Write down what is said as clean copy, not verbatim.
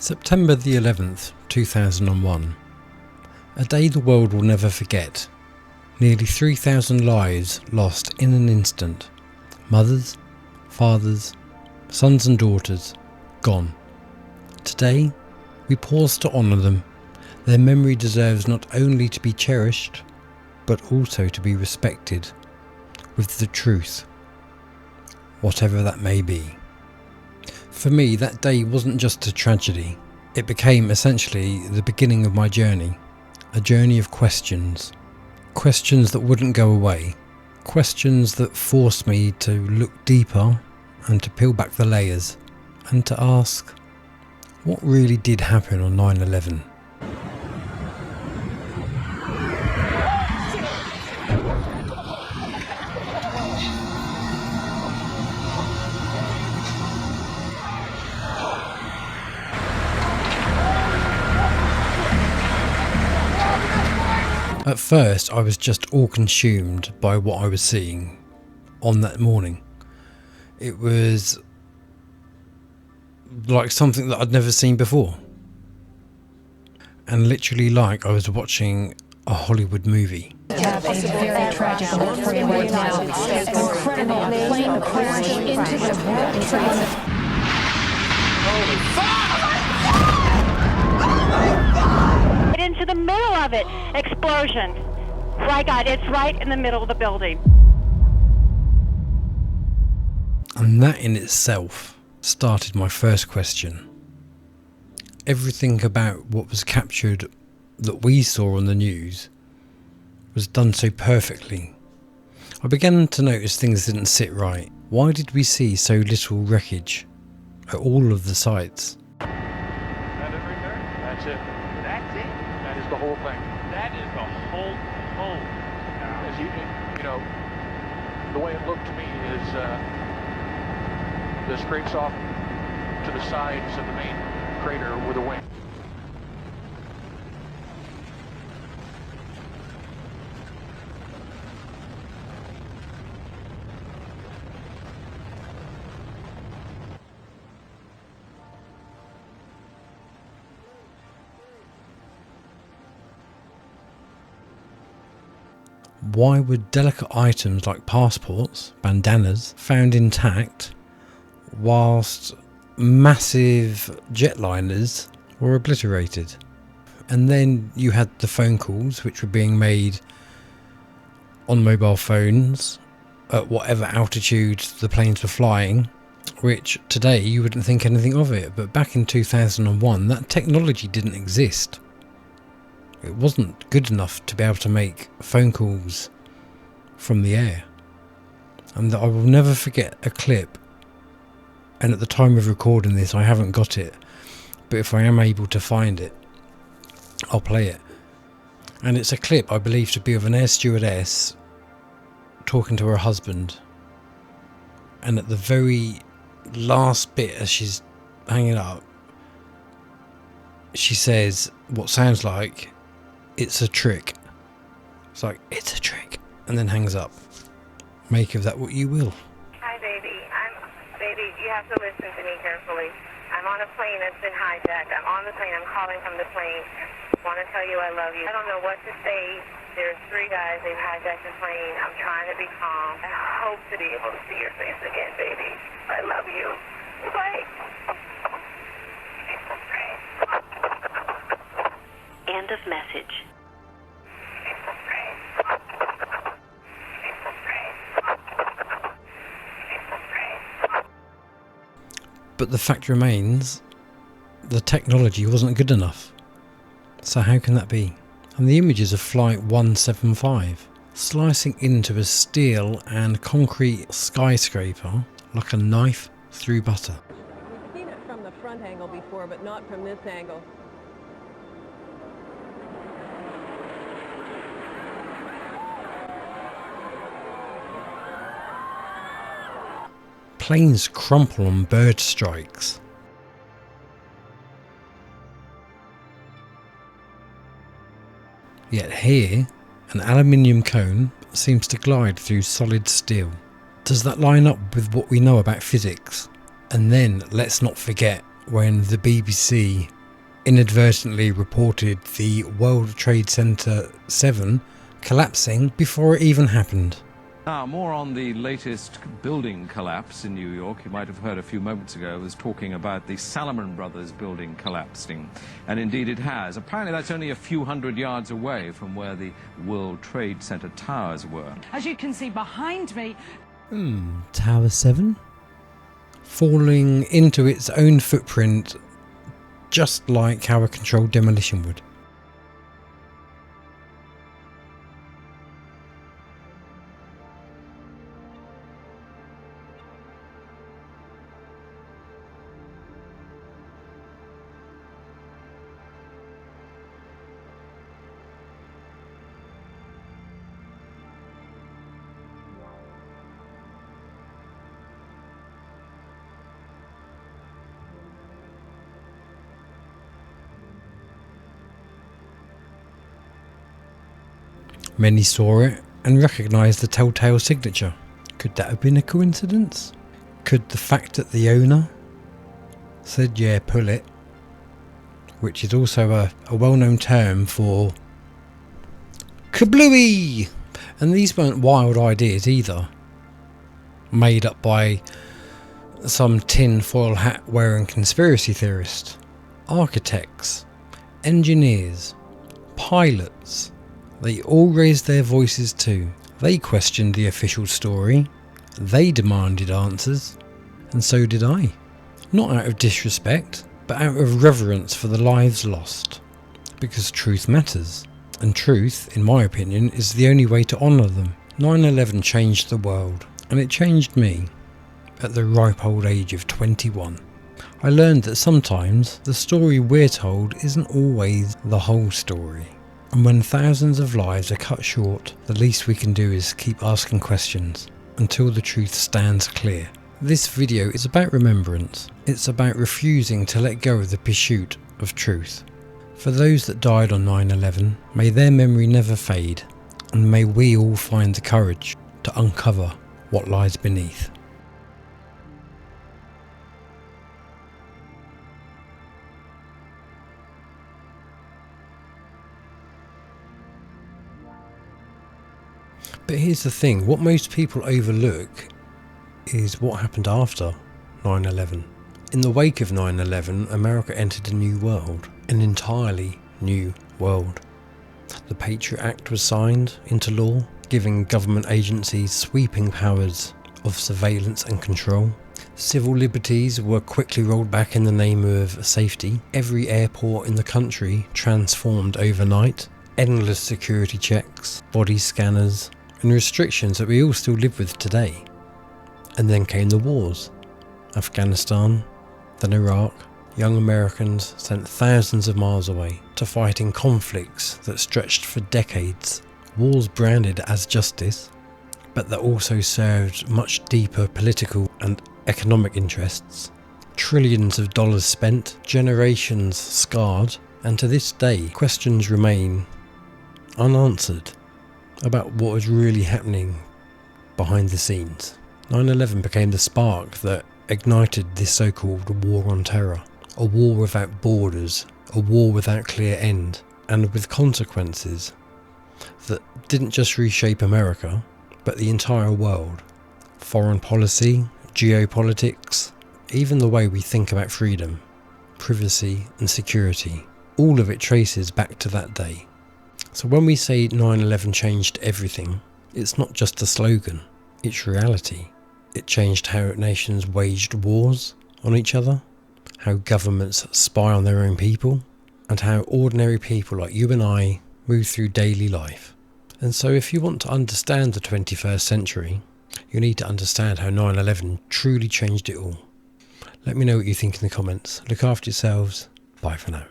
September the 11th, 2001. A day the world will never forget. Nearly 3,000 lives lost in an instant. Mothers, fathers, sons and daughters, gone. Today, we pause to honour them. Their memory deserves not only to be cherished, but also to be respected with the truth, whatever that may be. For me, that day wasn't just a tragedy. It became essentially the beginning of my journey. A journey of questions. Questions that wouldn't go away. Questions that forced me to look deeper and to peel back the layers and to ask, what really did happen on 9/11? At first, I was just all consumed by what I was seeing on that morning. It was like something that I'd never seen before. And literally like I was watching a Hollywood movie. Have a very tragic alert for you right now. Incredible plane crash into the World Trade Center. Holy fuck! Into the middle of it, explosion. My God, it's right in the middle of the building. And that in itself started my first question. Everything about what was captured that we saw on the news was done so perfectly. I began to notice things didn't sit right. Why did we see so little wreckage at all of the sites? That it right there? That's it. That's it? That is the whole thing. That is the whole home. As you know, the way it looked to me is this scrapes off to the sides of the main crater with a wing. Why were delicate items like passports, bandanas, found intact, whilst massive jetliners were obliterated? And then you had the phone calls which were being made on mobile phones at whatever altitude the planes were flying, which today you wouldn't think anything of it, but back in 2001 that technology didn't exist. It wasn't good enough to be able to make phone calls from the air. And I will never forget a clip, and at the time of recording this I haven't got it, but if I am able to find it, I'll play it. And it's a clip I believe to be of an air stewardess talking to her husband, and at the very last bit as she's hanging up, she says what sounds like, "It's a trick." It's like, "It's a trick," and then hangs up. Make of that what you will. Hi, baby. Baby, you have to listen to me carefully. I'm on a plane that's been hijacked. I'm on the plane. I'm calling from the plane. I want to tell you I love you. I don't know what to say. There's 3 guys. They've hijacked the plane. I'm trying to be calm. I hope to be able to see your face again, baby. I love you. Bye. End of message. But the fact remains, the technology wasn't good enough. So how can that be? And the images of Flight 175 slicing into a steel and concrete skyscraper like a knife through butter. We've seen it from the front angle before, but not from this angle. Planes crumple on bird strikes. Yet here, an aluminium cone seems to glide through solid steel. Does that line up with what we know about physics? And then let's not forget when the BBC inadvertently reported the World Trade Center 7 collapsing before it even happened. Now, more on the latest building collapse in New York. You might have heard a few moments ago I was talking about the Salomon Brothers building collapsing. And indeed it has. Apparently that's only a few hundred yards away from where the World Trade Center towers were. As you can see behind me... Tower 7? Falling into its own footprint, just like how a controlled demolition would. Many saw it and recognised the telltale signature. Could that have been a coincidence? Could the fact that the owner said, yeah, pull it, which is also a well-known term for kablooey, and these weren't wild ideas either, made up by some tin-foil hat wearing conspiracy theorist. Architects, engineers, pilots, they all raised their voices too. They questioned the official story, they demanded answers, and so did I. Not out of disrespect, but out of reverence for the lives lost. Because truth matters, and truth, in my opinion, is the only way to honour them. 9/11 changed the world, and it changed me at the ripe old age of 21. I learned that sometimes the story we're told isn't always the whole story. And when thousands of lives are cut short, the least we can do is keep asking questions until the truth stands clear. This video is about remembrance. It's about refusing to let go of the pursuit of truth. For those that died on 9/11, may their memory never fade, and may we all find the courage to uncover what lies beneath. But here's the thing, what most people overlook is what happened after 9/11. In the wake of 9/11, America entered a new world, an entirely new world. The Patriot Act was signed into law, giving government agencies sweeping powers of surveillance and control. Civil liberties were quickly rolled back in the name of safety. Every airport in the country transformed overnight. Endless security checks, body scanners, and restrictions that we all still live with today. And then came the wars. Afghanistan, then Iraq. Young Americans sent thousands of miles away to fight in conflicts that stretched for decades. Wars branded as justice, but that also served much deeper political and economic interests. Trillions of dollars spent, generations scarred, and to this day questions remain unanswered about what was really happening behind the scenes. 9/11 became the spark that ignited this so-called war on terror. A war without borders, a war without clear end, and with consequences that didn't just reshape America, but the entire world. Foreign policy, geopolitics, even the way we think about freedom, privacy and security, all of it traces back to that day. So when we say 9/11 changed everything, it's not just a slogan, it's reality. It changed how nations waged wars on each other, how governments spy on their own people, and how ordinary people like you and I move through daily life. And so if you want to understand the 21st century, you need to understand how 9/11 truly changed it all. Let me know what you think in the comments. Look after yourselves. Bye for now.